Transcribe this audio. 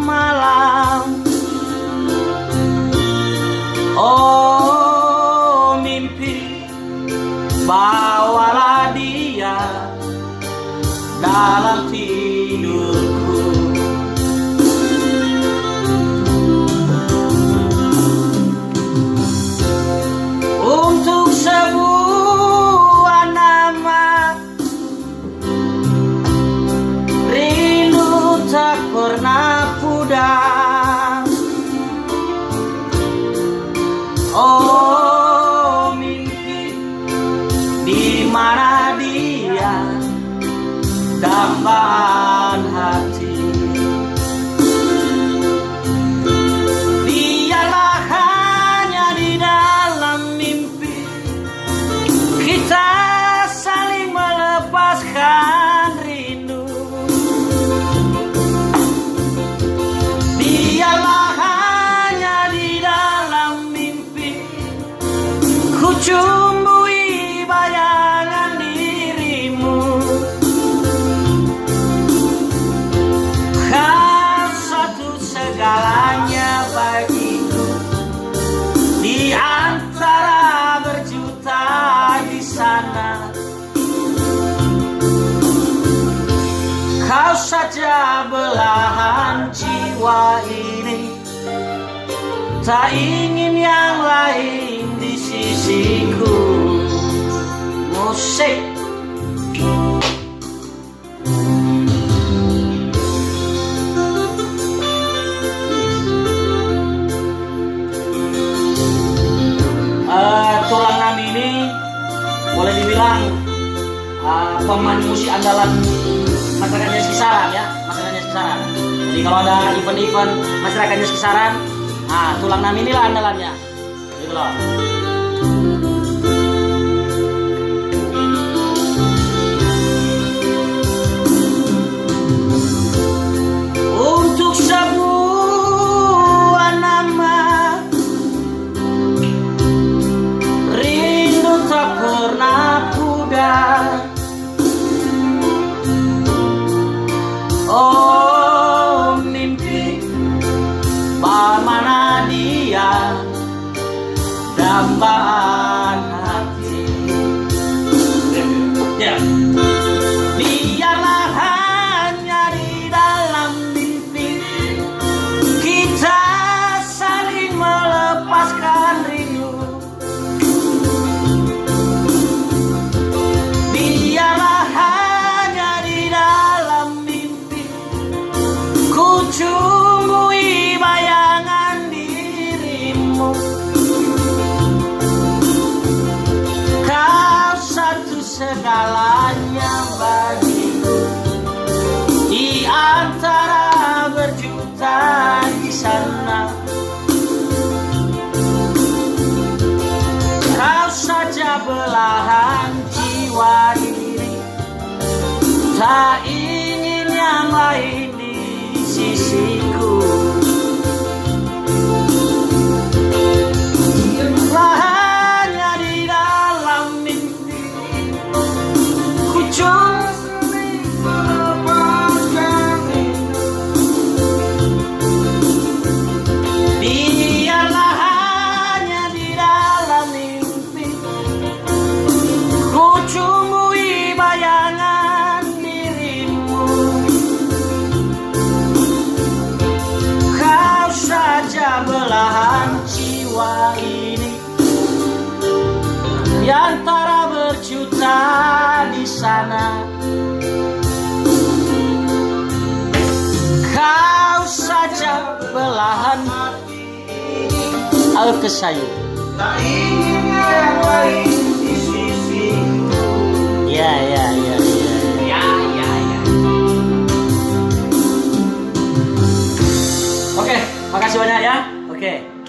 Malam, oh mimpi, bawalah dia dalam tidurku. Untuk sebuah nama, rindu tak pernah pudar. Oh mimpi, di mana dia, dambaan hati. Dialah hanya di dalam mimpi kita saling melepaskan rindu. Dialah hanya di dalam mimpi ku cumbui bayangan dirimu. Kau satu segalanya bagiku, di antara berjuta di sana. Kau saja belahan jiwa ini, tak ingin yang lain di sisiku. Musik. Tulang Nami ini boleh dibilang pemain musik andalan masyarakatnya Kisaran ya, masyarakatnya Kisaran. Jadi kalau ada event-event masyarakatnya Kisaran, Tulang Nami inilah andalannya. Gitu loh. Untuk sebuah nama, rindu tak pernah pudar. Oh mimpi, bagaimana dia, dambaan hati. Biarlah hanya di dalam mimpi kita saling melepaskan rindu. Biarlah hanya di dalam mimpi ku cumbui bayangan dirimu. Kau satu segalanya bagiku, di antara berjuta di sana. Kau saja belahan jiwa ini, tak ingin yang lain di sisiku. Hanya di dalam mimpi ku cumbui melepaskan rindu. Biarlah hanya di dalam mimpi ku cumbui bayangan dirimu. Kau saja belahan jiwa ini, di antara berjuta di sana. Kau saja belahan hati. Al-Kesayu. Tak ingin yang lain di sisiku. Ya. Ya. Oke, makasih banyak ya. Oke.